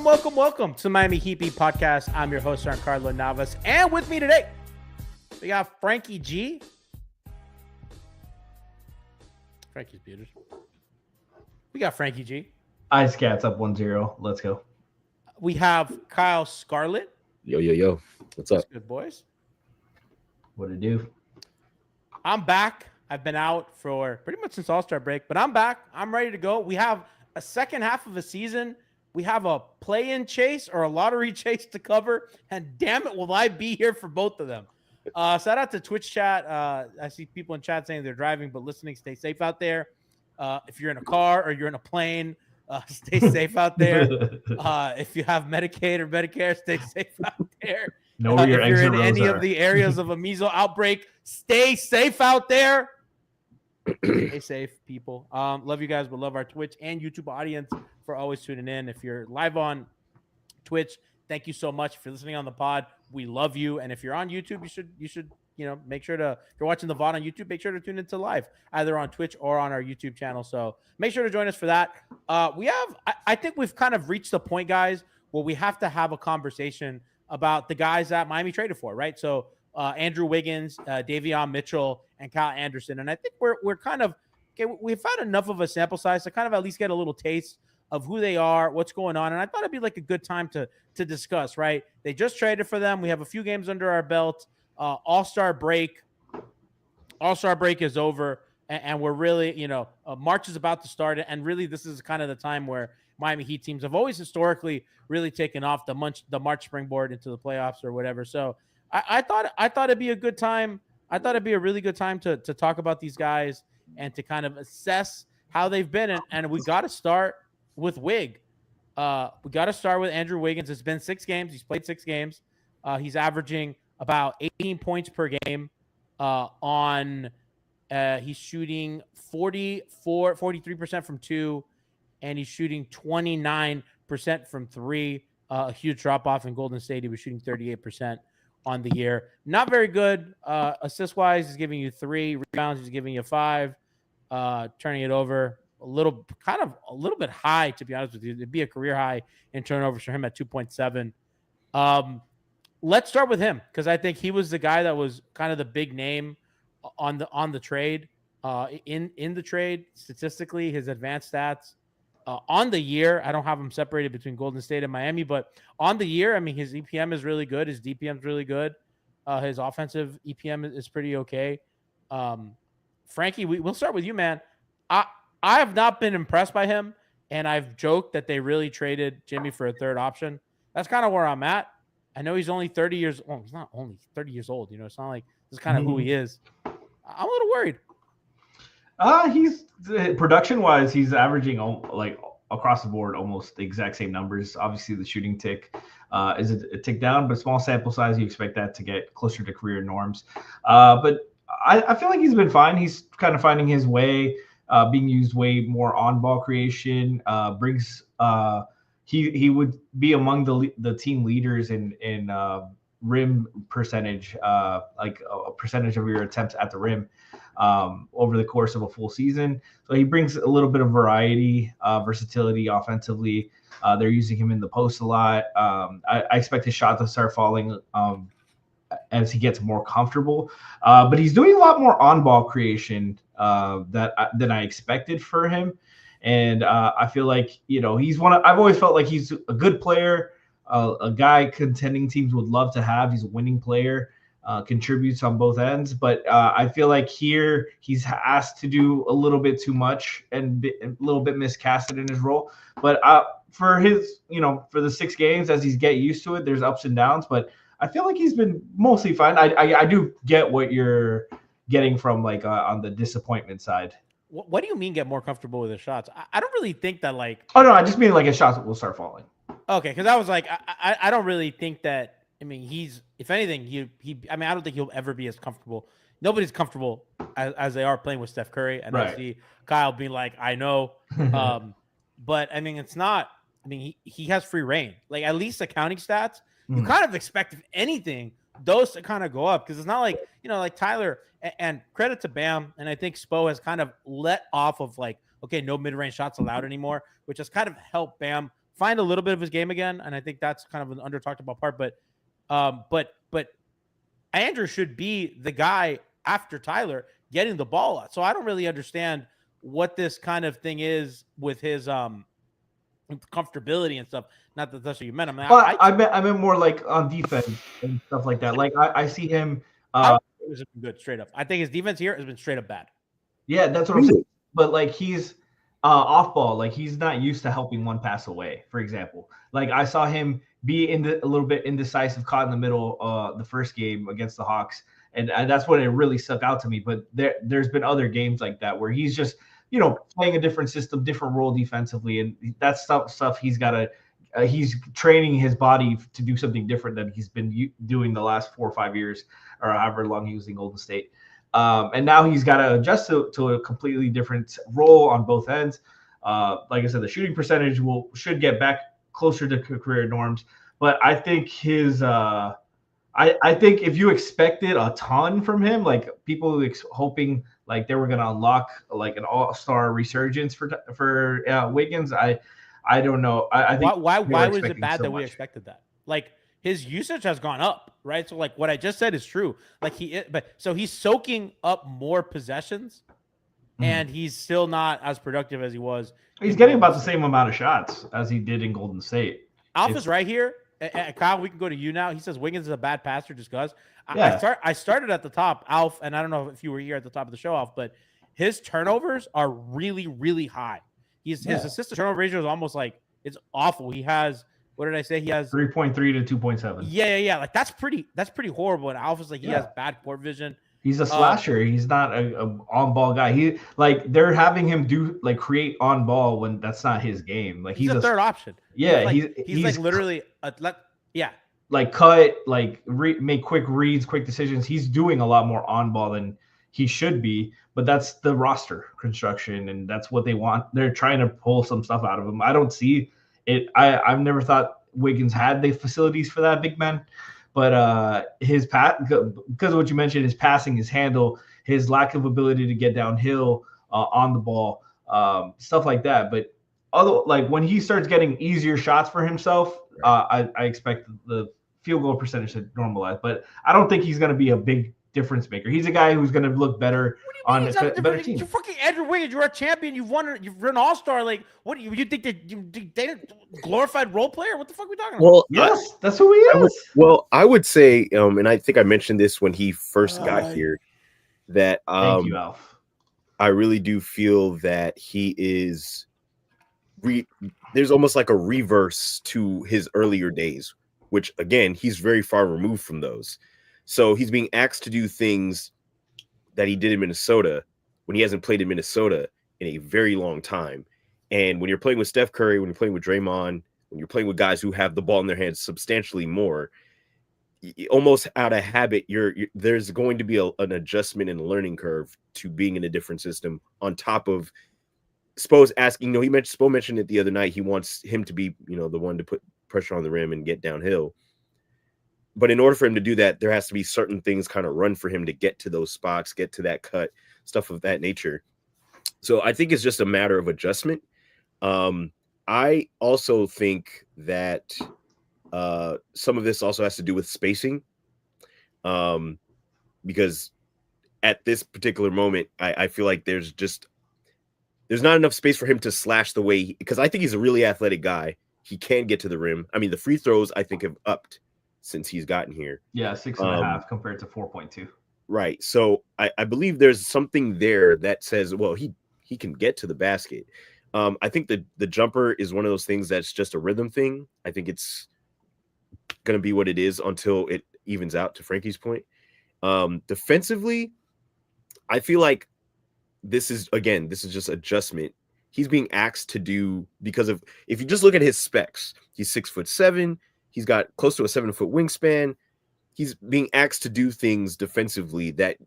Welcome to Miami Heat Beat Podcast. I'm your host, Giancarlo Navas. And with me today, we got Franky G. Franky's beautiful. We got Franky G. Ice Cats up 1-0. Let's go. We have Kyle Scarlett. Yo. What's up? Good boys. What it do? I'm back. I've been out for pretty much since All-Star break, but I'm back. I'm ready to go. We have a second half of a season. We have a play-in chase or a lottery chase to cover, and damn it, will I be here for both of them. Shout out to Twitch chat. I see people in chat saying they're driving but listening. Stay safe out there. If you're in a car or you're in a plane, stay safe out there. If you have Medicaid or Medicare, stay safe out there. Know where your if you're in exit any rows of the areas of a measles outbreak, stay safe out there. Stay safe, people. Love you guys, but love our Twitch and YouTube audience for always tuning in. If you're live on Twitch, thank you so much. If you're listening on the pod, we love you. And if you're on YouTube, you should make sure to, if you're watching the VOD on YouTube, make sure to tune into live, either on Twitch or on our YouTube channel. So make sure to join us for that. I think we've kind of reached the point, guys, where we have to have a conversation about the guys that Miami traded for, right? So Andrew Wiggins, Davion Mitchell, and Kyle Anderson. And I think we're kind of, okay, we've had enough of a sample size to kind of at least get a little taste of who they are, what's going on. And I thought it'd be like a good time to discuss, right? They just traded for them. We have a few games under our belt. All-Star break is over. And we're really, March is about to start. And really, this is kind of the time where Miami Heat teams have always historically really taken off the March springboard into the playoffs or whatever. So I thought it'd be a good time. I thought it'd be a really good time to talk about these guys and to kind of assess how they've been. And we got to start with Wig. We got to start with Andrew Wiggins. It's been 6 games. He's played 6 games. He's averaging about 18 points per game. He's shooting 43% from 2, and he's shooting 29% from 3. A huge drop off in Golden State. He was shooting 38% on the year. Not very good. Assist wise, he's giving you 3 rebounds. He's giving you 5. Turning it over a little bit high, to be honest with you. It'd be a career high in turnovers for him at 2.7. Let's start with him because I think he was the guy that was kind of the big name on the trade. In the trade, statistically, his advanced stats on the year. I don't have him separated between Golden State and Miami, but on the year, I mean, his EPM is really good. His DPM is really good. His offensive EPM is pretty okay. Franky, we'll start with you, man. I have not been impressed by him, and I've joked that they really traded Jimmy for a third option. That's kind of where I'm at. I know he's only 30 years old. Well, he's not only 30 years old. It's not like this is kind of who he is. I'm a little worried. He's production-wise, he's averaging like across the board almost the exact same numbers. Obviously, the shooting tick is a tick down, but small sample size, you expect that to get closer to career norms. But I feel like he's been fine. He's kind of finding his way. Being used way more on ball creation, he would be among the team leaders in rim percentage, like a percentage of your attempts at the rim over the course of a full season. So he brings a little bit of variety, versatility offensively. They're using him in the post a lot. I expect his shot to start falling as he gets more comfortable. But he's doing a lot more on-ball creation than I expected for him. And I feel like, I've always felt like he's a good player, a guy contending teams would love to have. He's a winning player, contributes on both ends. But I feel like here he's asked to do a little bit too much and a little bit miscasted in his role. But for his, for the 6 games, as he's get used to it, there's ups and downs. But I feel like he's been mostly fine. I do get what you're getting from on the disappointment side. What do you mean get more comfortable with his shots? I don't really think that Oh, no, I just mean his shots will start falling. Okay, because I was like, I don't really think that. I mean, he's, if anything, I don't think he'll ever be as comfortable. Nobody's comfortable as they are playing with Steph Curry. And right. I see Kyle being like, I know. But I mean, it's not, he has free reign. Like, at least the counting stats, you kind of expect, if anything, those to kind of go up. Because it's not like, like Tyler, and credit to Bam. And I think Spo has kind of let off of okay, no mid-range shots allowed anymore, which has kind of helped Bam find a little bit of his game again, and I think that's kind of an under talked about part. But Andrew should be the guy after Tyler getting the ball out. So I don't really understand what this kind of thing is with his comfortability and stuff. Not that that's what you meant. I meant more like on defense and stuff like that. Like I see him. It was good straight up. I think his defense here has been straight up bad. Yeah, that's what I'm saying. But like he's off ball, like he's not used to helping one pass away. For example, like I saw him be a little bit indecisive, caught in the middle the first game against the Hawks, and that's when it really stuck out to me. But there's been other games like that where he's just playing a different system, different role defensively, and that's stuff he's got to. He's training his body to do something different than he's been doing the last 4 or 5 years, or however long he was in Golden State. And now he's got to adjust to a completely different role on both ends. Like I said, the shooting percentage should get back closer to career norms. But I think I think if you expected a ton from him, like people hoping like they were going to unlock like an all-star resurgence for Wiggins, I don't know. I think why was it bad that we expected that? Like his usage has gone up, right? So like what I just said is true. Like so he's soaking up more possessions, and he's still not as productive as he was. He's getting about the same amount of shots as he did in Golden State. Alpha's right here. Kyle, we can go to you now. He says Wiggins is a bad passer just because. Yeah. I started at the top, Alf, and I don't know if you were here at the top of the show, Alf, but his turnovers are really, really high. His assist to turnover ratio is almost like it's awful. He has, what did I say? He has 3.3 to 2.7. Yeah. Like that's pretty horrible. And Alpha's like he has bad court vision. He's a slasher. He's not a on-ball guy. He like they're having him create on ball when that's not his game. Like he's a third option. Yeah, he's like literally like cut, like make quick reads, quick decisions. He's doing a lot more on ball than he should be, but that's the roster construction, and that's what they want. They're trying to pull some stuff out of him. I don't see it. I've never thought Wiggins had the facilities for that big man, but his because of what you mentioned, his passing, his handle, his lack of ability to get downhill on the ball, stuff like that. But like when he starts getting easier shots for himself, I expect the field goal percentage to normalize. But I don't think he's going to be a big difference maker. He's a guy who's going to look better on a better team. You're fucking Andrew Wiggins. You're a champion. You've an all-star. Like, what do you think that they glorified role player? What the fuck are we talking about? Well, yes, that's who he is. I would say, and I think I mentioned this when he first got here, that thank you, Alf. I really do feel that he is. There's almost like a reverse to his earlier days, which again he's very far removed from those. So he's being asked to do things that he did in Minnesota when he hasn't played in Minnesota in a very long time. And when you're playing with Steph Curry, when you're playing with Draymond, when you're playing with guys who have the ball in their hands substantially more, almost out of habit, there's going to be an adjustment and a learning curve to being in a different system. On top of Spo's asking, Spo mentioned it the other night. He wants him to be, the one to put pressure on the rim and get downhill. But in order for him to do that, there has to be certain things kind of run for him to get to those spots, get to that cut, stuff of that nature. So I think it's just a matter of adjustment. I also think that some of this also has to do with spacing, because at this particular moment, I feel like there's not enough space for him to slash the way, because I think he's a really athletic guy. He can get to the rim. I mean, the free throws I think have upped since he's gotten here. Yeah, 6.5 compared to 4.2. Right. So I believe there's something there that says, well, he can get to the basket. I think the jumper is one of those things that's just a rhythm thing. I think it's going to be what it is until it evens out, to Franky's point. Defensively, I feel like this is just adjustment. He's being asked to do, because of, if you just look at his specs, he's 6'7". He's got close to a 7-foot wingspan. He's being asked to do things defensively that,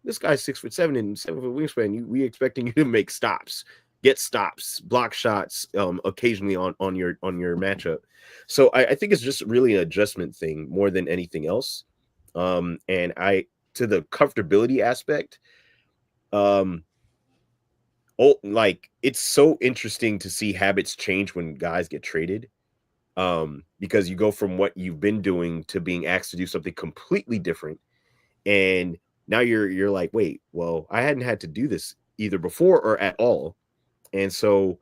this guy's 6'7" and 7-foot wingspan. We expecting you to make stops, get stops, block shots, occasionally on your matchup. So I think it's just really an adjustment thing more than anything else. And to the comfortability aspect, like it's so interesting to see habits change when guys get traded. Because you go from what you've been doing to being asked to do something completely different. And now you're like, wait, well, I hadn't had to do this either before or at all. And so,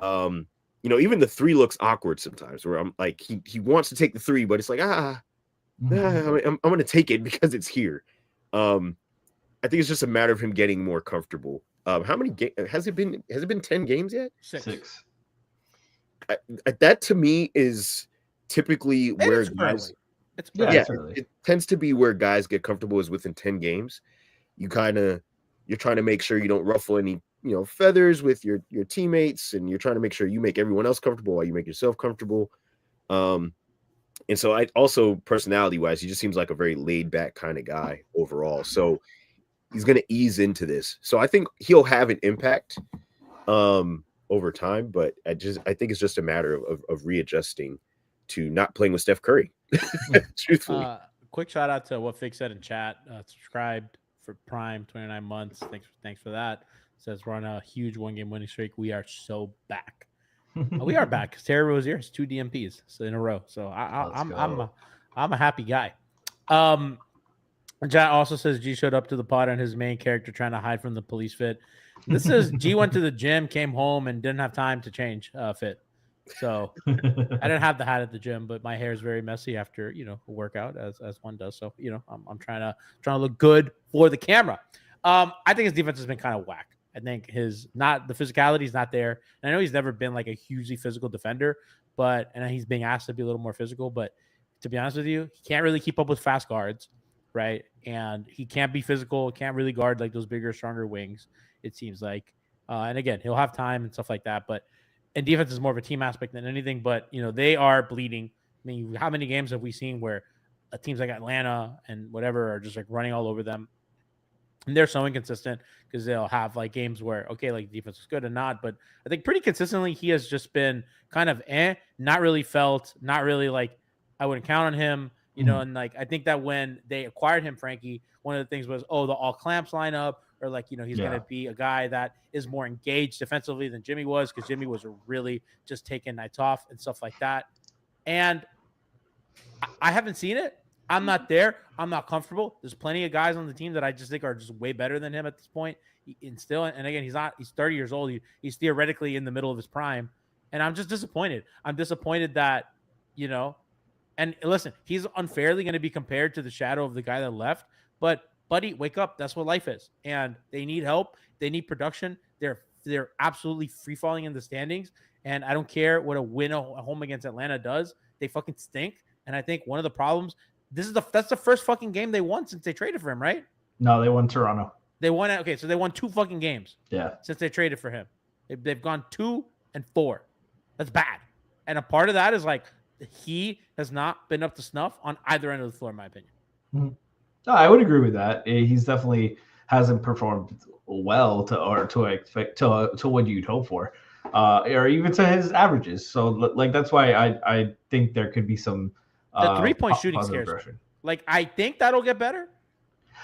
even the 3 looks awkward sometimes where I'm like, he wants to take the 3, but it's like, I'm going to take it because it's here. I think it's just a matter of him getting more comfortable. How many has it been? Has it been 10 games yet? 6. That to me is typically where guys. It tends to be where guys get comfortable is within 10 games. You're trying to make sure you don't ruffle any feathers with your teammates, and you're trying to make sure you make everyone else comfortable while you make yourself comfortable. And so I also, personality wise, he just seems like a very laid back kind of guy overall. So he's going to ease into this. So I think he'll have an impact over time, but I think it's just a matter of readjusting to not playing with Steph Curry. Truthfully. Quick shout out to what Fig said in chat. Subscribed for Prime 29 months. Thanks for that. Says we're on a huge 1-game winning streak. We are so back. We are back because Terry Rozier has 2 DMPs in a row. So I'm a happy guy. John also says G showed up to the pod on his main character trying to hide from the police fit. This says G went to the gym, came home, and didn't have time to change fit. So I didn't have the hat at the gym, but my hair is very messy after a workout, as one does. So I'm trying to look good for the camera. I think his defense has been kind of whack. I think the physicality is not there. And I know he's never been like a hugely physical defender, and he's being asked to be a little more physical. But to be honest with you, he can't really keep up with fast guards, right? And he can't be physical, can't really guard like those bigger, stronger wings, it seems like. And again, he'll have time and stuff like that. And defense is more of a team aspect than anything. But, they are bleeding. I mean, how many games have we seen where teams like Atlanta and whatever are just like running all over them? And they're so inconsistent because they'll have like games where, okay, like defense is good and not. But I think pretty consistently he has just been kind of not really felt, not really like I wouldn't count on him, and like I think that when they acquired him, Franky, one of the things was, the all clamps lineup, or like, he's going to be a guy that is more engaged defensively than Jimmy was, because Jimmy was really just taking nights off and stuff like that. And I haven't seen it. I'm not there. I'm not comfortable. There's plenty of guys on the team that I just think are just way better than him at this point. And again, he's 30 years old. He's theoretically in the middle of his prime. And I'm just disappointed. I'm disappointed that, and listen, he's unfairly going to be compared to the shadow of the guy that left. But buddy, wake up. That's what life is. And they need help. They need production. They're absolutely free falling in the standings. And I don't care what a win at home against Atlanta does. They fucking stink. And I think one of the problems, that's the first fucking game they won since they traded for him, right? No, they won Toronto. They won. Okay, so they won 2 fucking games. Yeah. Since they traded for him, they've gone 2-4. That's bad. And a part of that is like he has not been up to snuff on either end of the floor, in my opinion. Mm-hmm. No, I would agree with that. He's definitely hasn't performed well to what you'd hope for, or even to his averages. So like that's why I think there could be some. The 3-point shooting scares me. Like I think that'll get better.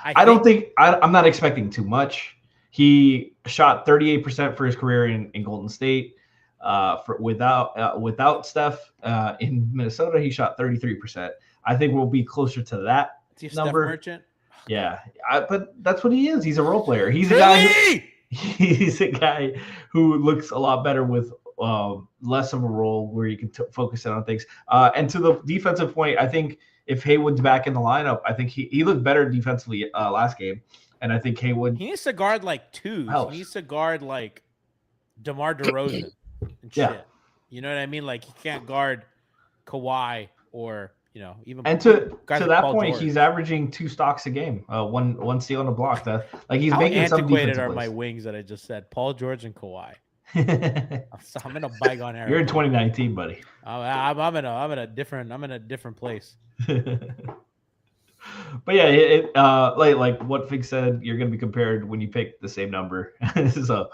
I'm not expecting too much. He shot 38% for his career in Golden State. Without Steph in Minnesota, he shot 33%. I think we'll be closer to that number. Steph Merchant? Yeah, but that's what he is. He's a role player. He's a guy who looks a lot better with less of a role where you can focus in on things. And to the defensive point, I think if Haywood's back in the lineup, I think he looked better defensively last game. And I think Haywood. He needs to guard like twos. Helps. He needs to guard like DeMar DeRozan and shit. You know what I mean? Like he can't guard Kawhi or even. And to that point, George. He's averaging 2 stocks a game, one steal and a block. That like he's making some defensive plays. How antiquated are my wings that I just said? Paul George and Kawhi. I'm in a bygone era. You're in 2019, buddy. I'm in a different place. But yeah, like what Fig said, you're going to be compared when you pick the same number. So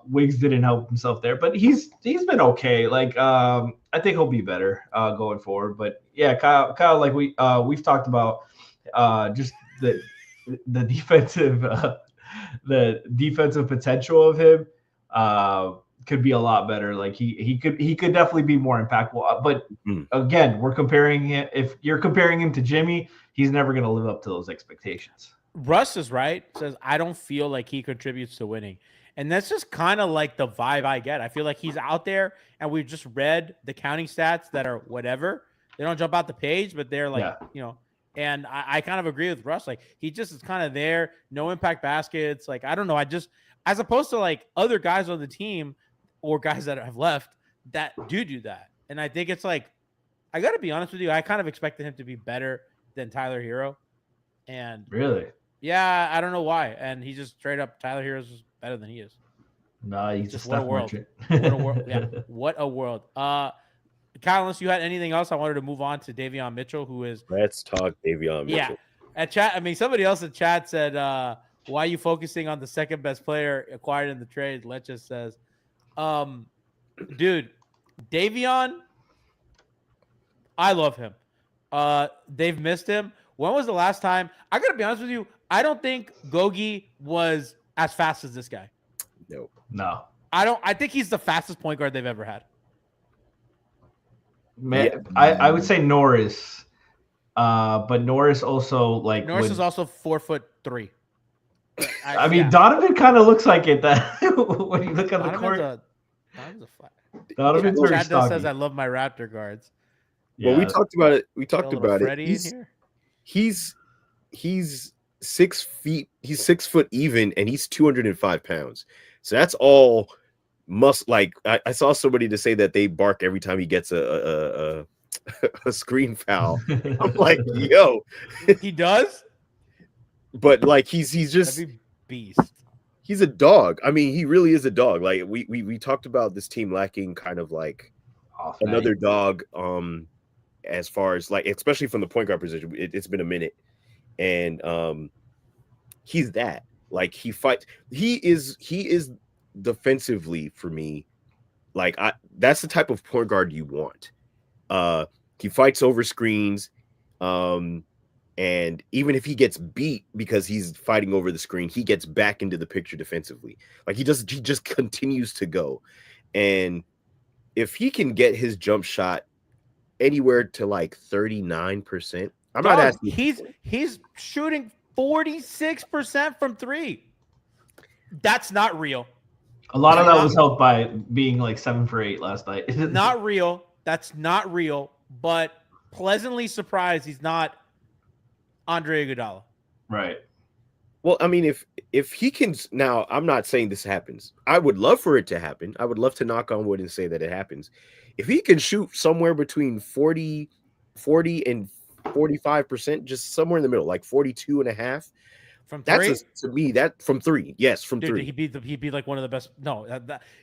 Wiggs didn't help himself there, but he's been okay. Like I think he'll be better going forward. But yeah, Kyle, like we've talked about just the defensive the defensive potential of him could be a lot better. Like he could definitely be more impactful. But again, we're comparing it. If you're comparing him to Jimmy, he's never going to live up to those expectations. Russ is right. Says I don't feel like he contributes to winning, and that's just kind of like the vibe I get. I feel like he's out there, and we've just read the counting stats that are whatever. They don't jump out the page, but they're like And I kind of agree with Russ. Like he just is kind of there, no impact baskets. Like I don't know. I just as opposed to like other guys on the team or guys that have left that do that. And I think it's like I got to be honest with you. I kind of expected him to be better than Tyler Hero. And really, yeah, I don't know why. And he just straight up Tyler Hero's is better than he is. No, he's just a what a world. What a world. Yeah, what a world. Kyle, unless you had anything else, I wanted to move on to Davion Mitchell, who is. Let's talk Davion Mitchell. Yeah, at chat. I mean, somebody else in chat said, "Why are you focusing on the second best player acquired in the trade?" Let's just says, dude, Davion, I love him. They've missed him. When was the last time? I gotta be honest with you. I don't think Gogi was as fast as this guy. No. I think he's the fastest point guard they've ever had. Man, yeah. I would say Norris, but Norris also Norris is also 4'3". I mean, Donovan kind of looks like it that when you look at the court. Donovan's a flat. Donovan's very Chad stocky. says I love my Raptor guards. Yeah. Well, we talked about it. Freddie in here. He's 6 feet. He's 6 foot even, and he's 205 pounds. So that's all. I saw somebody to say that they bark every time he gets a screen foul. I'm like, yo, he does, but like he's just that'd be beast. He's a dog. I mean, he really is a dog. Like we talked about this team lacking kind of like another dog. As far as like, especially from the point guard position, it's been a minute, and he's that. Like he fights. He is defensively for me, like that's the type of point guard you want. He fights over screens, and even if he gets beat because he's fighting over the screen, he gets back into the picture defensively. Like he just continues to go. And if he can get his jump shot anywhere to like 39%, I'm not asking. He's shooting 46% from 3. That's not real. A lot of that was helped by being like 7 for 8 last night. Not real. That's not real. But pleasantly surprised he's not Andre Iguodala. Right. Well, I mean, if he can now, I'm not saying this happens. I would love for it to happen. I would love to knock on wood and say that it happens. If he can shoot somewhere between 40 and 45%, just somewhere in the middle, like 42.5. From 3? To me, that from 3. Yes, from 3. He'd be like one of the best. No,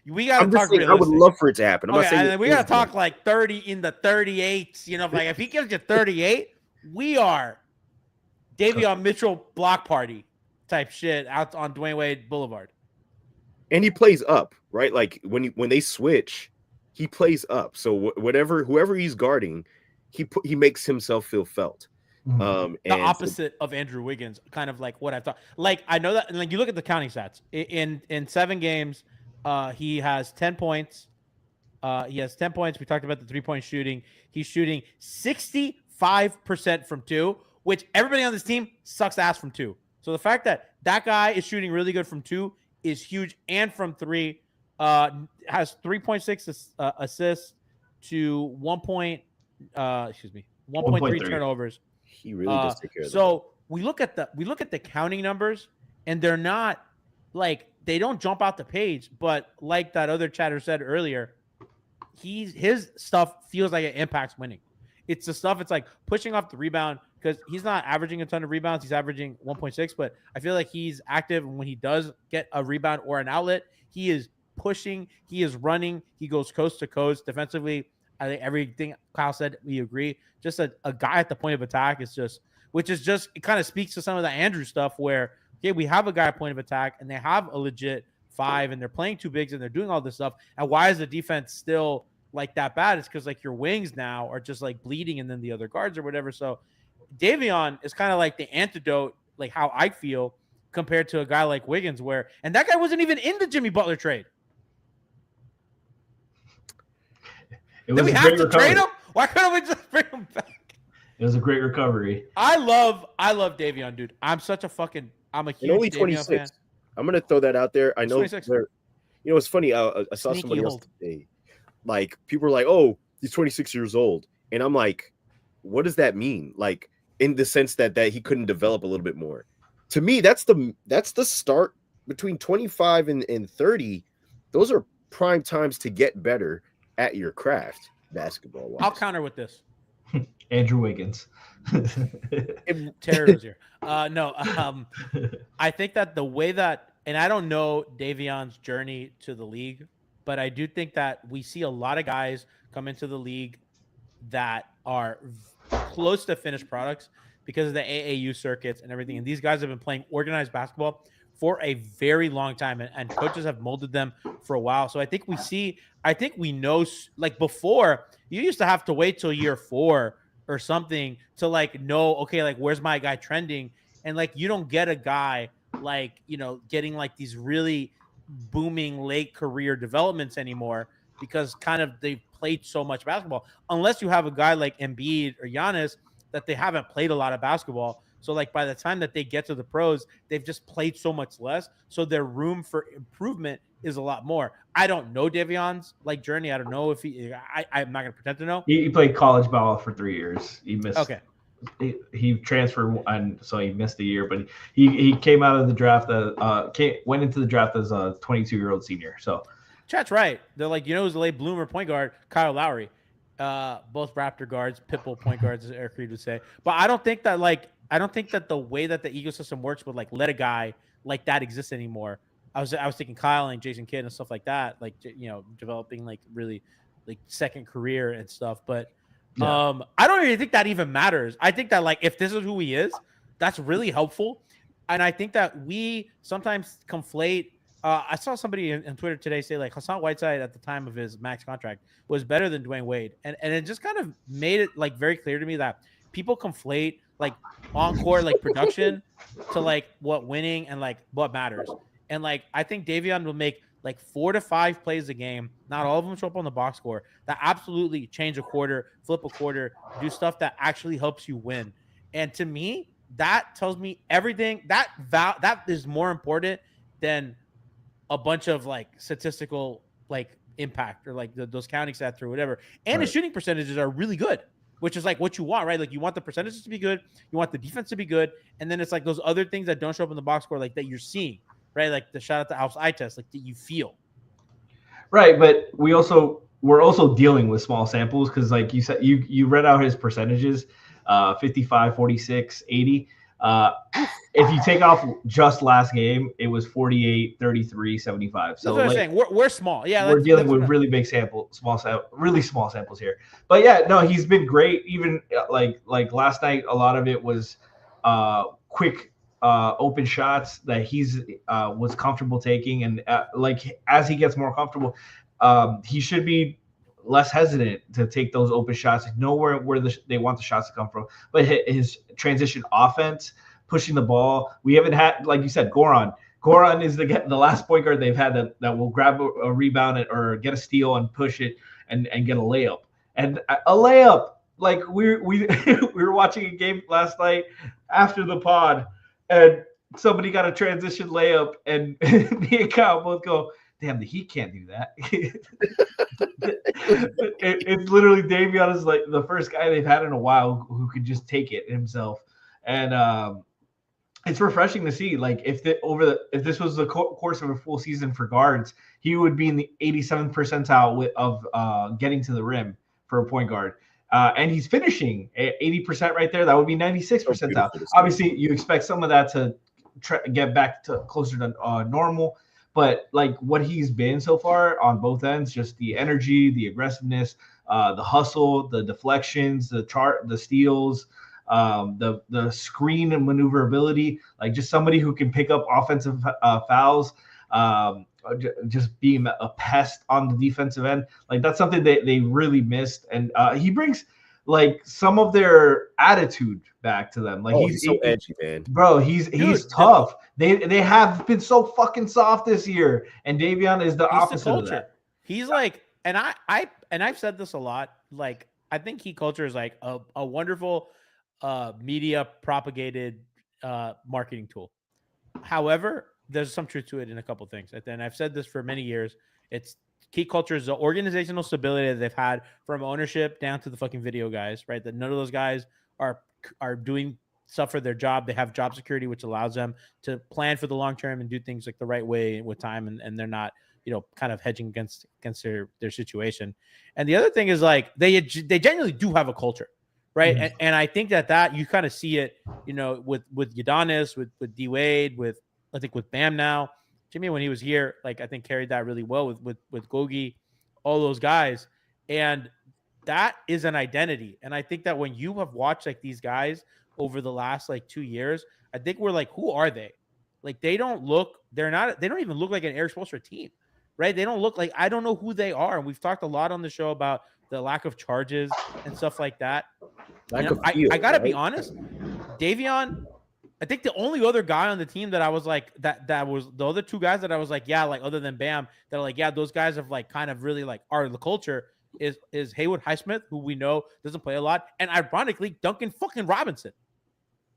we got to talk realistic. I would love for it to happen. I'm not saying we got to talk like 30 in the 38s. You know, like if he gives you 38, we are Davion Mitchell block party type shit out on Dwayne Wade Boulevard. And he plays up, right? Like when they switch, he plays up. So whoever he's guarding, he makes himself feel felt. The opposite of Andrew Wiggins, kind of like what I thought. Like I know that, and like you look at the counting stats in 7 games, he has 10 points. He has 10 points. We talked about the 3-point shooting. He's shooting 65% from 2, which everybody on this team sucks ass from 2. So the fact that guy is shooting really good from 2 is huge, and from 3, has 3.6 assists to 1.3 turnovers. He really does take care of that. So we look at the counting numbers, and they're not like they don't jump out the page, but like that other chatter said earlier, his stuff feels like it impacts winning. It's the stuff. It's like pushing off the rebound because he's not averaging a ton of rebounds. He's averaging 1.6, but I feel like he's active. And when he does get a rebound or an outlet, he is pushing. He is running. He goes coast to coast defensively. I think everything Kyle said, we agree. Just a guy at the point of attack is just, it kind of speaks to some of the Andrew stuff where, okay, we have a guy at point of attack and they have a legit 5 and they're playing 2 bigs and they're doing all this stuff. And why is the defense still like that bad? It's because like your wings now are just like bleeding and then the other guards or whatever. So Davion is kind of like the antidote, like how I feel compared to a guy like Wiggins, and that guy wasn't even in the Jimmy Butler trade. Did we have to trade him? Why couldn't we just bring him back? It was a great recovery. I love Davion, dude. I'm a huge only Davion 26. fan. I'm gonna throw that out there. I know. It's funny. I saw Sneaky somebody else old. today. Like people were like, "Oh, he's 26 years old," and I'm like, "What does that mean?" Like in the sense that he couldn't develop a little bit more. To me, that's the start between 25 and 30. Those are prime times to get better at your craft, basketball. I'll counter with this. Andrew Wiggins. Terry was here. I think that the way that, and I don't know Davion's journey to the league, but I do think that we see a lot of guys come into the league that are close to finished products because of the AAU circuits and everything. And these guys have been playing organized basketball for a very long time, and coaches have molded them for a while. So I think we know, like before, you used to have to wait till year 4 or something to like know, okay, like where's my guy trending? And like you don't get a guy like, getting like these really booming late career developments anymore because kind of they've played so much basketball, unless you have a guy like Embiid or Giannis that they haven't played a lot of basketball. So like by the time that they get to the pros, they've just played so much less. So their room for improvement is a lot more. I don't know Davion's like journey. I don't know if I'm not going to pretend to know. He played college ball for 3 years. He missed. Okay. He transferred, and so he missed a year. But he came out of the draft. Went into the draft as a 22-year-old senior. So Chat's right. They're like, who's the late bloomer point guard? Kyle Lowry. Both Raptor guards, Pitbull point guards, as Eric Reed would say. But I don't think that the way that the ecosystem works would like let a guy like that exist anymore. I was thinking Kyle and Jason Kidd and stuff like that, like developing like really like second career and stuff. But I don't even think that even matters. I think that like if this is who he is, that's really helpful. And I think that we sometimes conflate. I saw somebody on Twitter today say like Hassan Whiteside at the time of his max contract was better than Dwayne Wade, and it just kind of made it like very clear to me that people conflate like on-court like production to like what winning and like what matters. And like I think Davion will make like 4 to 5 plays a game. Not all of them show up on the box score. That absolutely change a quarter, flip a quarter, do stuff that actually helps you win. And to me, that tells me everything. That is more important than a bunch of like statistical like impact or like those counting stats or whatever. And the shooting percentages are really good, which is like what you want, right? Like you want the percentages to be good, you want the defense to be good, and then it's like those other things that don't show up in the box score, like that you're seeing, right? Like the shout out to Alf's eye test, like that you feel. Right, but we're also dealing with small samples because like you said, you read out his percentages, 55, 46, 80. If you take off just last game, it was 48, 33, 75. So that's what I'm saying. We're small. Yeah, we're dealing with really big really small samples here. But yeah, no, he's been great. Even like last night, a lot of it was quick open shots that he's was comfortable taking, and like as he gets more comfortable, he should be less hesitant to take those open shots, know where they want the shots to come from. But his transition offense, pushing the ball, we haven't had, like you said, Goran is the last point guard they've had that will grab a rebound or get a steal and push it and get a layup. And a layup, like we were watching a game last night after the pod, and somebody got a transition layup, and me and Kyle both go, damn, the Heat can't do that. It's literally Davion is like the first guy they've had in a while who could just take it himself. And it's refreshing to see. Like if this was the course of a full season for guards, he would be in the 87th percentile of getting to the rim for a point guard. And he's finishing at 80% right there. That would be 96th percentile. Obviously, you expect some of that to get back to closer to normal. But like what he's been so far on both ends, just the energy, the aggressiveness, the hustle, the deflections, the steals, the screen and maneuverability, like just somebody who can pick up offensive fouls, just being a pest on the defensive end. Like that's something they really missed. And he brings like some of their attitude back to them. Like he's so edgy, man. Bro, he's tough. They have been so fucking soft this year, and Davion is the opposite of that. He's like, and I've said this a lot. Like, I think Heat culture is like a wonderful media propagated marketing tool. However, there's some truth to it in a couple things. And I've said this for many years. It's Heat culture is the organizational stability that they've had from ownership down to the fucking video guys, right? That none of those guys are doing stuff for their job. They have job security, which allows them to plan for the long term and do things like the right way with time, and they're not, kind of hedging against their situation. And the other thing is like they genuinely do have a culture, right? Mm-hmm. And I think that you kind of see it, with Udonis, with D Wade, I think with Bam now. Jimmy, when he was here, like I think carried that really well with Gogi, all those guys. And that is an identity. And I think that when you have watched like these guys over the last like 2 years, I think we're like, who are they? Like they don't even look like an Eric Spoelstra team, right? They don't look like, I don't know who they are. And we've talked a lot on the show about the lack of charges and stuff like that. I gotta be honest, Davion, I think the only other guy on the team that I was like, that was the other two guys that I was like, yeah, like other than Bam, that are like, yeah, those guys have like kind of really like are the culture is Haywood Highsmith, who we know doesn't play a lot. And ironically, Duncan fucking Robinson,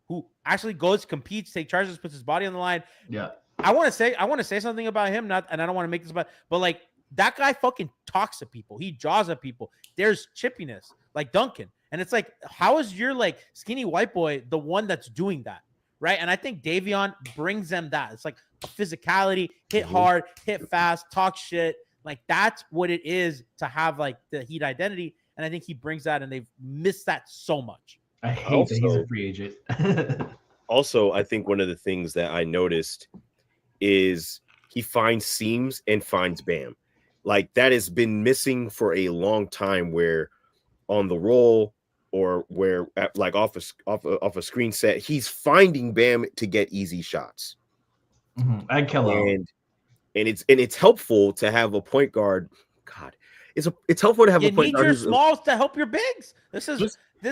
who actually goes, competes, takes charges, puts his body on the line. Yeah. I want to say something about him, and I don't want to make this about, but like that guy fucking talks to people. He jaws at people. There's chippiness like Duncan. And it's like, how is your like skinny white boy the one that's doing that? Right. And I think Davion brings them that. It's like a physicality, hit hard, hit fast, talk shit. Like that's what it is to have like the Heat identity. And I think he brings that, and they've missed that so much. I hate that he's a free agent. Also, I think one of the things that I noticed is he finds seams and finds Bam. Like that has been missing for a long time, where on the roll or where like off a screen set, he's finding Bam to get easy shots. Mm-hmm. And kill him. And it's helpful to have a point guard. God, it's helpful to have a point guard. You need your smalls to help your bigs. This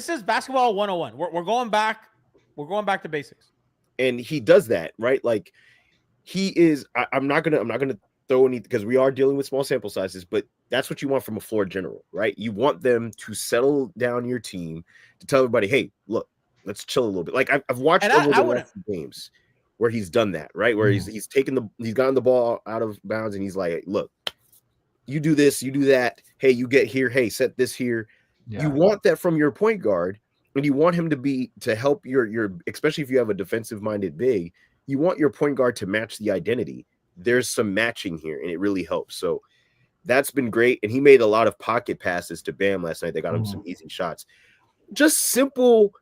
is basketball 101. We're going back. We're going back to basics. And he does that, right? Like he is. I'm not gonna throw any, because we are dealing with small sample sizes, but that's what you want from a floor general, right? You want them to settle down your team, to tell everybody, hey, look, let's chill a little bit. Like I've watched over the last games where he's done that, right? Where he's gotten the ball out of bounds, and he's like, look, you do this, you do that. Hey, you get here. Hey, set this here. Yeah. You want that from your point guard, and you want him to help your, especially if you have a defensive minded big, you want your point guard to match the identity. There's some matching here, and it really helps. So that's been great. And he made a lot of pocket passes to Bam last night. They got him some easy shots. Just simple.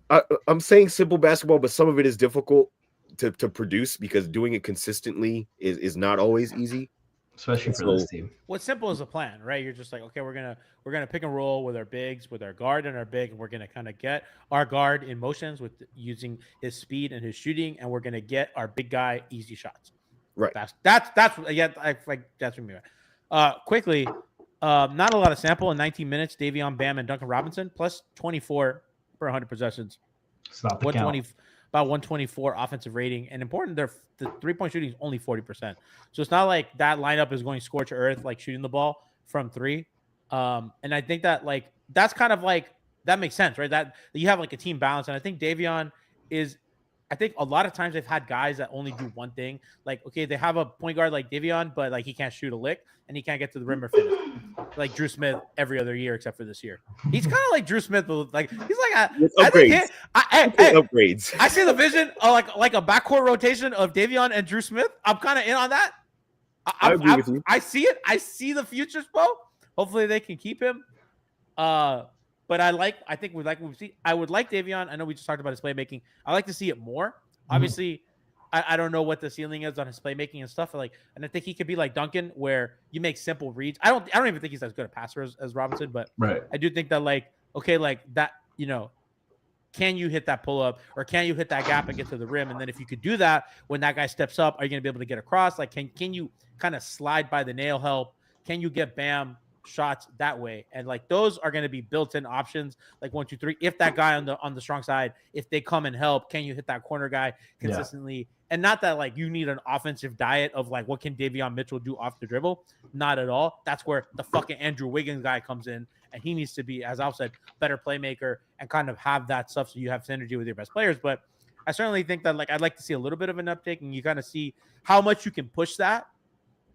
I'm saying simple basketball, but some of it is difficult to produce, because doing it consistently is not always easy. Especially for this team. What's simple is a plan, right? You're just like, okay, we're gonna pick and roll with our bigs, with our guard and our big, and we're gonna kind of get our guard in motions with using his speed and his shooting, and we're gonna get our big guy easy shots. Right. That's what me. Quickly, not a lot of sample in 19 minutes. Davion, Bam, and Duncan Robinson plus 24 per 100 possessions. Stop the count. About 124 offensive rating, and important, the 3-point shooting is only 40%. So it's not like that lineup is going scorch earth, like shooting the ball from three. And I think that like that's kind of like that makes sense, right? That you have like a team balance, and I think Davion is. I think a lot of times they've had guys that only do one thing. Like, okay, they have a point guard like Davion, but like he can't shoot a lick and he can't get to the rim or finish. Like Drew Smith every other year except for this year. He's kind of like Drew Smith, but like he's like upgrades. Upgrades. I see the vision of like a backcourt rotation of Davion and Drew Smith. I'm kind of in on that. I agree with you. I see it. I see the future, Spo. Hopefully they can keep him. But I would like Davion. I know we just talked about his playmaking. I like to see it more. Obviously, I don't know what the ceiling is on his playmaking and stuff. And I think he could be like Duncan, where you make simple reads. I don't even think he's as good a passer as Robinson, but right. I do think that like that, can you hit that pull up, or can you hit that gap and get to the rim? And then if you could do that, when that guy steps up, are you going to be able to get across? Like, can you kind of slide by the nail help? Can you get Bam shots that way. And like those are going to be built-in options, like 1, 2, 3. If that guy on the strong side, if they come and help, can you hit that corner guy consistently? Yeah. And not that like you need an offensive diet of like what can Davion Mitchell do off the dribble. Not at all. That's where the fucking Andrew Wiggins guy comes in, and he needs to be, as Al said, better playmaker and kind of have that stuff so you have synergy with your best players. But I certainly think that like I'd like to see a little bit of an uptick, and you kind of see how much you can push that,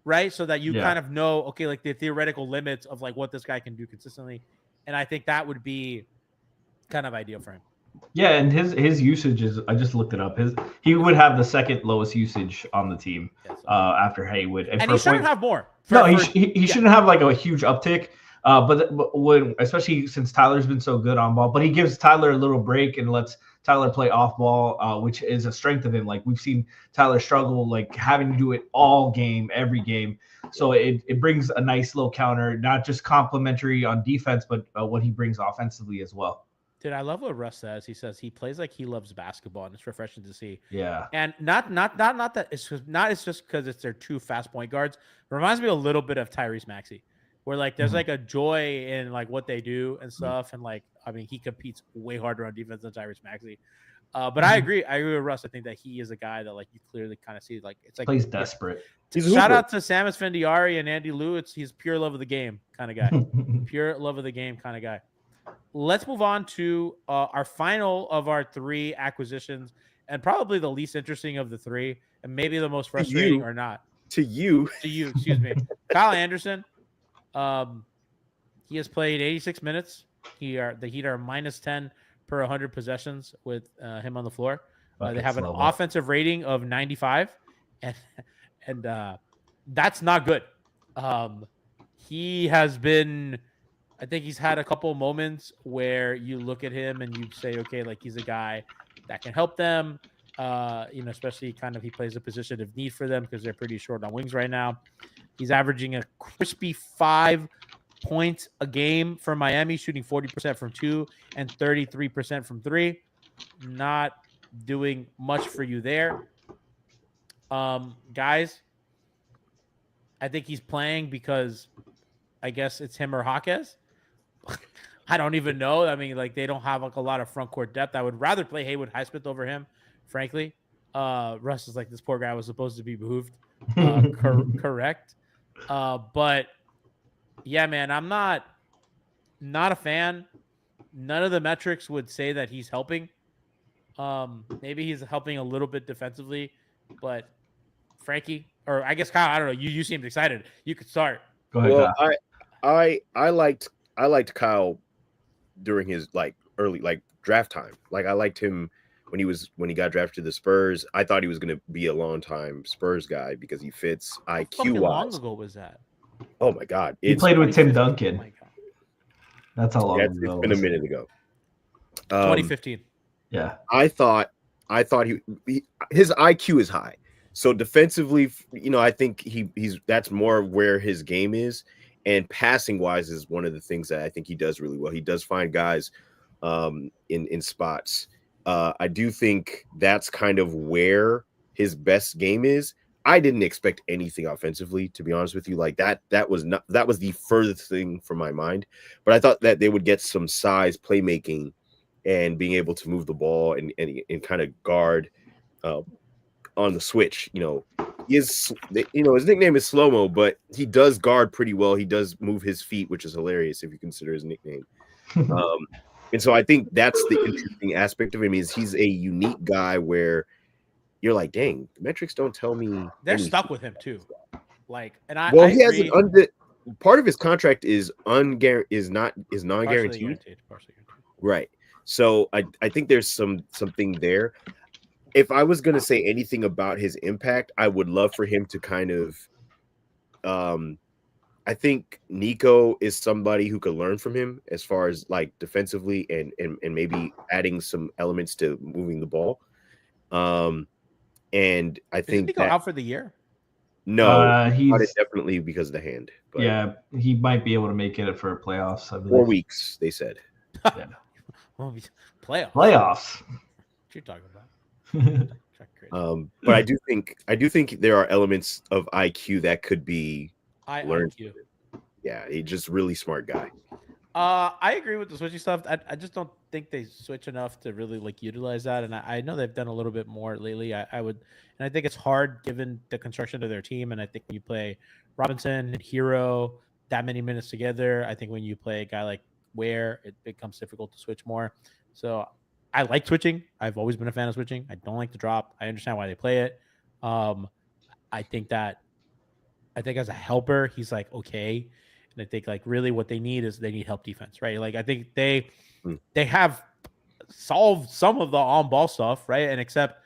right? So that you kind of know, okay, like the theoretical limits of like what this guy can do consistently. And I think that would be kind of ideal for him. Yeah, and his usage is, I just looked it up. He would have the second lowest usage on the team after Haywood. And he shouldn't have more. He shouldn't have like a huge uptick. But when, especially since Tyler's been so good on ball, but he gives Tyler a little break and lets Tyler play off ball, which is a strength of him. Like we've seen Tyler struggle, like having to do it all game, every game. So it brings a nice little counter, not just complimentary on defense, but what he brings offensively as well. Dude, I love what Russ says. He says he plays like he loves basketball, and it's refreshing to see. Yeah, and not that it's just because it's their two fast point guards. It reminds me a little bit of Tyrese Maxey, where like there's like a joy in like what they do and stuff, and like I mean he competes way harder on defense than Tyrese Maxey. But I agree with Russ. I think that he is a guy that like you clearly kind of see like it's like plays desperate. Shout out to Samus Fendiari and Andy Liu. He's pure love of the game kind of guy, pure love of the game kind of guy. Let's move on to our final of our 3 acquisitions, and probably the least interesting of the 3, and maybe the most frustrating or not. To you, excuse me. Kyle Anderson. He has played 86 minutes. The Heat are -10 per 100 possessions with him on the floor. They have an offensive rating of 95, and that's not good. He has been. I think he's had a couple moments where you look at him and you say, okay, like he's a guy that can help them. Especially kind of he plays a position of need for them because they're pretty short on wings right now. He's averaging a crispy 5 points a game for Miami, shooting 40% from 2 and 33% from 3. Not doing much for you there. Guys, I think he's playing because I guess it's him or Jaquez. I don't even know. I mean, like they don't have like a lot of front court depth. I would rather play Haywood Highsmith over him, frankly. Russ is like, this poor guy was supposed to be behooved. Correct. But yeah, man, I'm not a fan. None of the metrics would say that he's helping. Maybe he's helping a little bit defensively, but Franky, or I guess Kyle, I don't know. You seemed excited. You could start. Go ahead. Well, I liked Kyle during his like early like draft time. Like I liked him when he got drafted to the Spurs. I thought he was going to be a long time Spurs guy because he fits IQ wise. How long ago was that? Oh my God. He played with Tim Duncan. Oh my God. That's how long ago. It's been a minute ago. 2015. Yeah. I thought his IQ is high. So defensively, I think he's that's more where his game is. And passing wise is one of the things that I think he does really well. He does find guys in spots. I do think that's kind of where his best game is. I didn't expect anything offensively, to be honest with you. Like that was the furthest thing from my mind. But I thought that they would get some size playmaking and being able to move the ball and kind of guard on the switch. His nickname is SloMo, but he does guard pretty well. He does move his feet, which is hilarious if you consider his nickname. And so I think that's the interesting aspect of him is he's a unique guy where you're like, dang, the metrics don't tell me. They're stuck with him too. Like, and he has part of his contract is non-guaranteed. Right. So I think there's something there. If I was going to say anything about his impact, I would love for him to kind of I think Nico is somebody who could learn from him as far as like defensively and maybe adding some elements to moving the ball. And I think Nico out for the year. No, he's definitely because of the hand. But yeah, he might be able to make it for playoffs. I believe. 4 weeks, they said. Yeah. Playoffs. What you're talking about? But I do think there are elements of IQ that could be learned. Yeah, he's just really smart guy. I agree with the switching stuff. I just don't think they switch enough to really like utilize that. And I know they've done a little bit more lately. I would, and I think it's hard given the construction of their team. And I think when you play Robinson and Hero that many minutes together, I think when you play a guy like Ware, it becomes difficult to switch more. So I like switching. I've always been a fan of switching. I don't like the drop. I understand why they play it. Um, I think that I think as a helper, he's like okay. And I think like really what they need is they need help defense, right? Like I think they have solved some of the on ball stuff, right? And except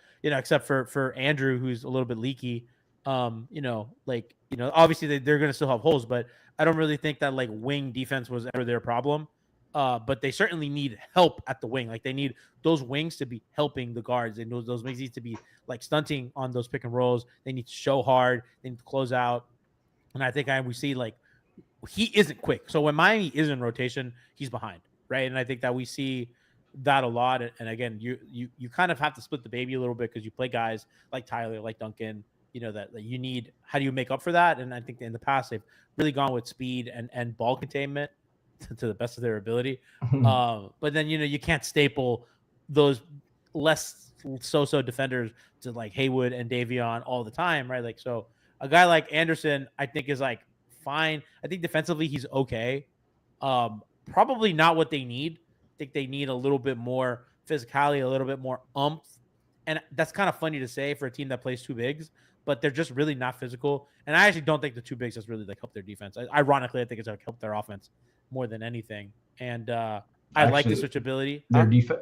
for Andrew, who's a little bit leaky. Obviously they're gonna still have holes, but I don't really think that like wing defense was ever their problem. But they certainly need help at the wing. Like they need those wings to be helping the guards. And those wings need to be like stunting on those pick and rolls. They need to show hard. They need to close out. And I think we see like he isn't quick. So when Miami is in rotation, he's behind, right? And I think that we see that a lot. And again, you kind of have to split the baby a little bit because you play guys like Tyler, like Duncan, that you need. How do you make up for that? And I think in the past they've really gone with speed and ball containment to the best of their ability. But then you can't staple those less so defenders to like Haywood and Davion all the time, right? Like so a guy like Anderson, I think is like fine. I think defensively he's okay. Probably not what they need. I think they need a little bit more physicality, a little bit more umph. And that's kind of funny to say for a team that plays two bigs, but they're just really not physical. And I actually don't think the two bigs has really like helped their defense. Ironically, I think it's like helped their offense more than anything. And I like the switchability.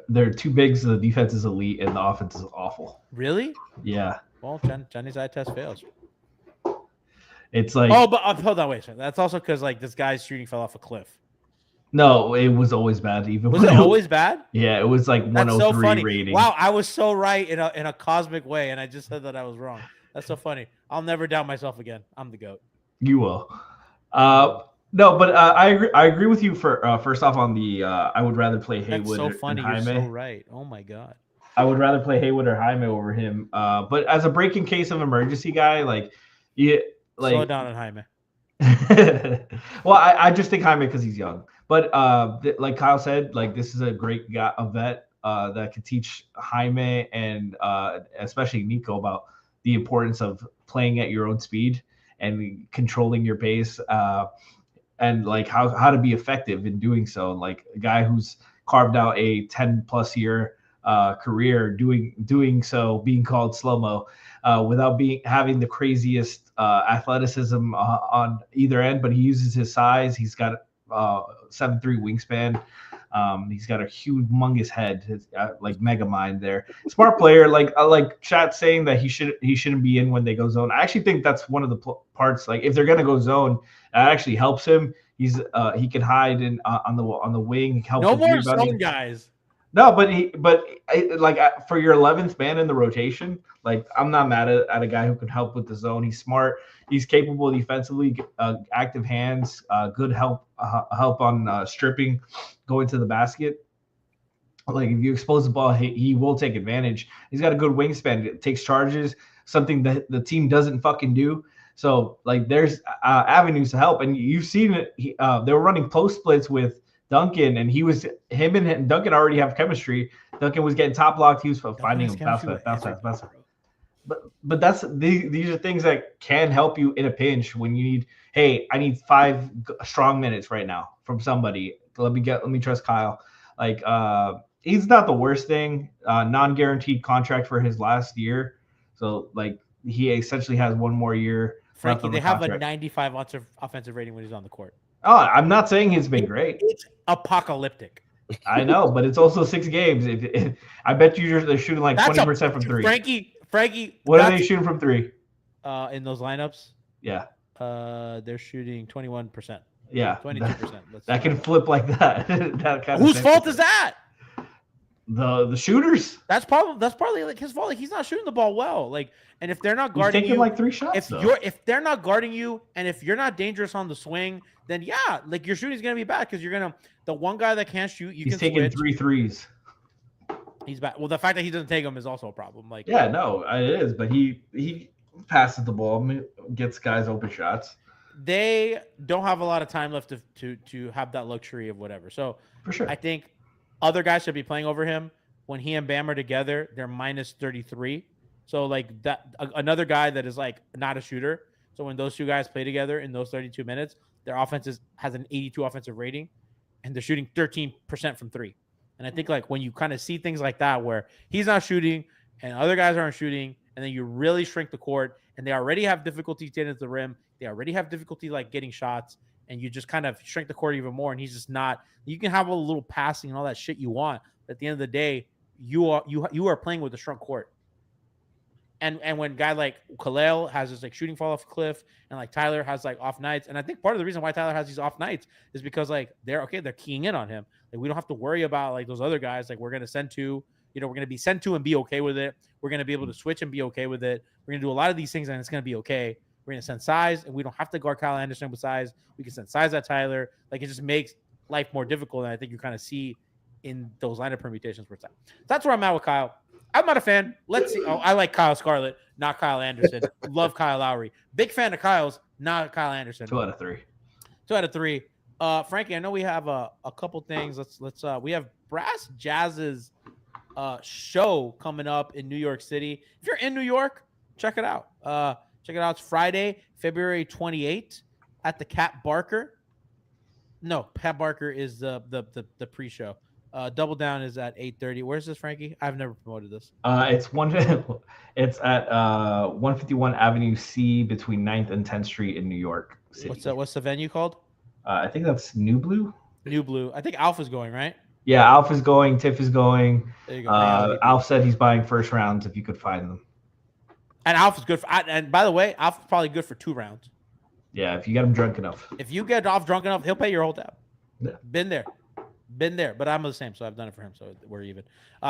They're two bigs. The defense is elite and the offense is awful. Really? Yeah. Well, Johnny's eye test fails. It's like but hold on, wait a second. That's also because like this guy's shooting fell off a cliff. No, it was always bad. Even was it always bad? Yeah, it was like 103 so funny. rating. Wow, I was so right in a cosmic way, and I just said that I was wrong. That's so funny. I'll never doubt myself again. I'm the GOAT. You will. No, but I agree with you for first off on the I would rather play Haywood. That's so funny. You're so right. Oh my god. I would rather play Haywood or Jaime over him. But as a break-in case of emergency guy, slow down on Jaime. Well, I just think Jaime because he's young. But like Kyle said, like this is a great guy, a vet that could teach Jaime and especially Nico about the importance of playing at your own speed and controlling your pace and like how to be effective in doing so. Like a guy who's carved out a 10+ year career doing so, being called SloMo without having the craziest athleticism on either end, but he uses his size. He's got 7'3" wingspan. He's got a humongous head, like mega mind there. Smart player. Like chat saying that he shouldn't be in when they go zone. I actually think that's one of the parts. Like if they're gonna go zone, that actually helps him. He can hide in on the wing. No more zone guys. No, but for your 11th man in the rotation, like I'm not mad at a guy who can help with the zone. He's smart. He's capable defensively, active hands, good help on stripping, going to the basket. Like if you expose the ball, he will take advantage. He's got a good wingspan. It takes charges, something that the team doesn't fucking do. So like there's avenues to help, and you've seen it. They were running post splits with Duncan, and him and Duncan already have chemistry. Duncan was getting top blocked. He was finding him bounce fast. But these are things that can help you in a pinch when you need. Hey, I need 5 strong minutes right now from somebody. Let me trust Kyle. Like he's not the worst thing. Non-guaranteed contract for his last year, so like he essentially has one more year. Franky, they have a 95 offensive rating when he's on the court. Oh, I'm not saying he's been great. It's apocalyptic. I know, but it's also 6 games. I bet you they're shooting like 20% from 3. Franky, what are they shooting from 3? In those lineups? Yeah. They're shooting 21%. Yeah. 22%. That can flip like that. Whose fault is that? The shooters. That's probably like his fault. Like he's not shooting the ball well. Like, and if they're not guarding he's taking like 3 shots. If they're not guarding you, and if you're not dangerous on the swing, then yeah, like your shooting is gonna be bad because the one guy that can't shoot, he's taking switch. 3 threes. He's bad. Well, the fact that he doesn't take them is also a problem. Like, yeah, no, it is, but he passes the ball, gets guys open shots. they don't have a lot of time left to have that luxury of whatever. So For sure. I think other guys should be playing over him. When he and Bam are together, they're minus 33. So like that, another guy that is like not a shooter. So when those two guys play together in those 32 minutes, their offense has an 82 offensive rating, and they're shooting 13% from three. And I think like when you kind of see things like that, where he's not shooting and other guys aren't shooting, and then you really shrink the court, and they already have difficulty getting to the rim, they already have difficulty like getting shots, and you just kind of shrink the court even more, and he's just not. You can have a little passing and all that shit you want, but at the end of the day, you are playing with a shrunk court. And when guy like Khalil has this like shooting fall off a cliff, and like Tyler has like off nights, and I think part of the reason why Tyler has these off nights is because like they're keying in on him. Like we don't have to worry about like those other guys. Like we're gonna send to, we're gonna be sent to and be okay with it. We're gonna be able to switch and be okay with it. We're gonna do a lot of these things and it's gonna be okay. We're gonna send size, and we don't have to guard Kyle Anderson with size. We can send size at Tyler. Like it just makes life more difficult, and I think you kind of see in those lineup permutations where it's at. So that's where I'm at with Kyle. I'm not a fan. Let's see. Oh, I like Kyle Scarlett, not Kyle Anderson. Love Kyle Lowry. Big fan of Kyle's, not Kyle Anderson. 2 out of 3. 2 out of 3. Frankie, I know we have a couple things. Let's we have Brass Jazz's show coming up in New York City. If you're in New York, check it out. Check it out. It's Friday, February 28th at the Cat Barker. No, Pat Barker is the pre-show. Double Down is at 8:30. Where's this, Frankie? I've never promoted this. It's at 151 Avenue C between 9th and 10th Street in New York City. What's the venue called? I think that's New Blue. New Blue. I think Alpha's going, right? Yeah, Alpha's going. Tiff is going. There you go. Alpha said he's buying first rounds if you could find them. And Alpha's good for. And by the way, Alpha's probably good for 2 rounds. Yeah, if you get him drunk enough. If you get off drunk enough, he'll pay your whole tab. Yeah. Been there, but I'm the same, so I've done it for him, so we're even.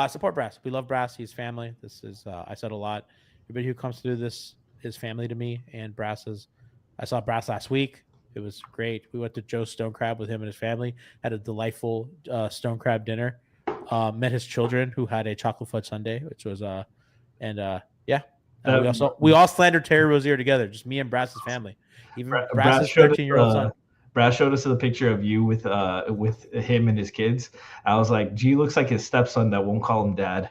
Support Brass. We love Brass. He's family. This is I said a lot. Everybody who comes through this is family to me, and Brass is. I saw Brass last week. It was great. We went to Joe's Stone Crab with him and his family. Had a delightful Stone Crab dinner. Met his children who had a chocolate fudge sundae, which was we all slandered Terry Rozier together, just me and Brass's family. Even Brass's 13-year-old son. Brad showed us a picture of you with him and his kids. I was like, G looks like his stepson that won't call him dad.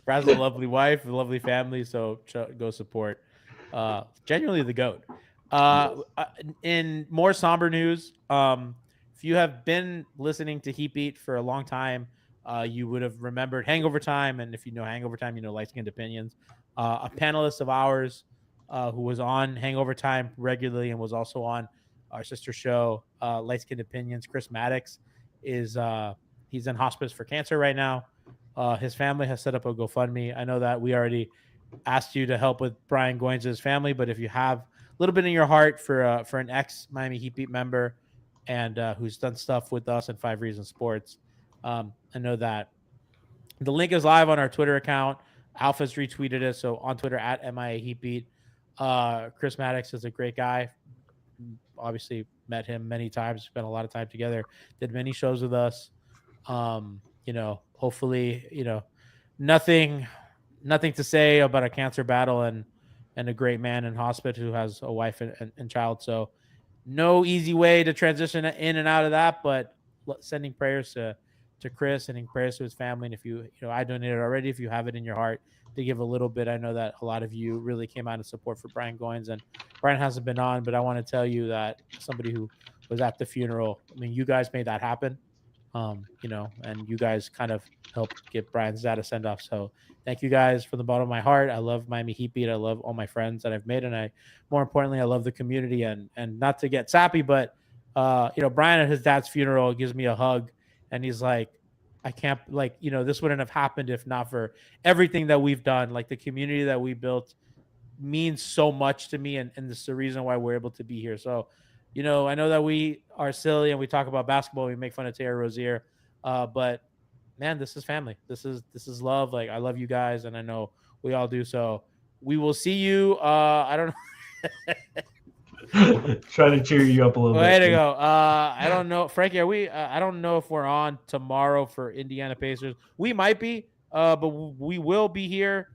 Brad's a lovely wife, a lovely family, so go support. Genuinely the GOAT. In more somber news, if you have been listening to Heat Beat for a long time, you would have remembered Hangover Time, and if you know Hangover Time, you know Light Skinned Opinions. A panelist of ours who was on Hangover Time regularly and was also on our sister show, Light Skinned Opinions, Chris Maddox, is he's in hospice for cancer right now. His family has set up a GoFundMe. I know that we already asked you to help with Brian Goins' family, but if you have a little bit in your heart for an ex-Miami Heat Beat member and who's done stuff with us and 5 Reasons Sports, I know that the link is live on our Twitter account. Alpha's retweeted it, so on Twitter at MIA Heat Beat. Chris Maddox is a great guy. Obviously met him many times, spent a lot of time together, did many shows with us. Hopefully, nothing to say about a cancer battle and a great man in hospice who has a wife and child. So no easy way to transition in and out of that, but sending prayers to Chris, sending prayers to his family. And if I donated already, if you have it in your heart to give a little bit, I know that a lot of you really came out in support for Brian Goins, and Brian hasn't been on, but I want to tell you that somebody who was at the funeral, I mean, you guys made that happen. And you guys kind of helped get Brian's dad a send-off. So thank you guys from the bottom of my heart. I love Miami Heat Beat. I love all my friends that I've made. And more importantly, I love the community and not to get sappy, but Brian at his dad's funeral gives me a hug and he's like, I can't this wouldn't have happened if not for everything that we've done. Like the community that we built means so much to me. And this is the reason why we're able to be here. So, I know that we are silly and we talk about basketball. We make fun of Terry Rozier, but man, this is family. This is love. Like I love you guys, and I know we all do. So we will see you. I don't know. Trying to cheer you up a little bit. Way to go. I don't know, Frankie. Are we? I don't know if we're on tomorrow for Indiana Pacers. We might be, but we will be here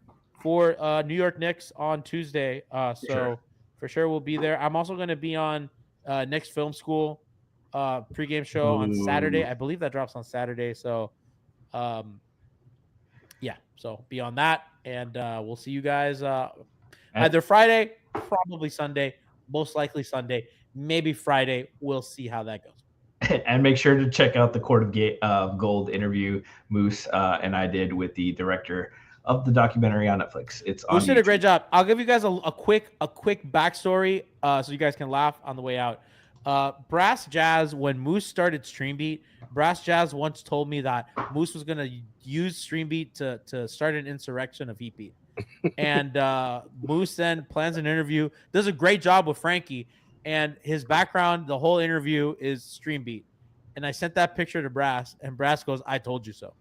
for New York Knicks on Tuesday. So Sure. for sure we'll be there. I'm also going to be on Knicks Film School pregame show on Saturday. Ooh. I believe that drops on Saturday. So yeah, so be on that, and we'll see you guys either Friday, probably Sunday, most likely Sunday, maybe Friday. We'll see how that goes. And make sure to check out the Court of Gold interview Moose and I did with the director of the documentary on Netflix. It's on Moose did a YouTube. great job. I'll give you guys a quick backstory so you guys can laugh on the way out. Brass Jazz, when Moose started Streambeat, Brass Jazz once told me that Moose was going to use Streambeat to start an insurrection of Heatbeat. And Moose then plans an interview, does a great job with Franky, and his background, the whole interview is Streambeat. And I sent that picture to Brass, and Brass goes, "I told you so."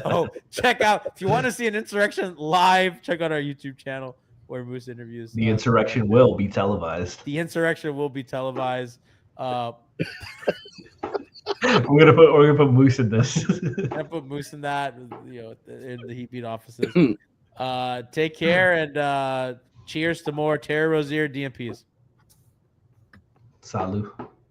So check out, if you want to see an insurrection live, check out our YouTube channel where Moose interviews. The insurrection will be televised. The insurrection will be televised. We're gonna put Moose in this. I put Moose in that, in the Heatbeat offices. Take care, and cheers to more Terry Rozier DMPs. Salud.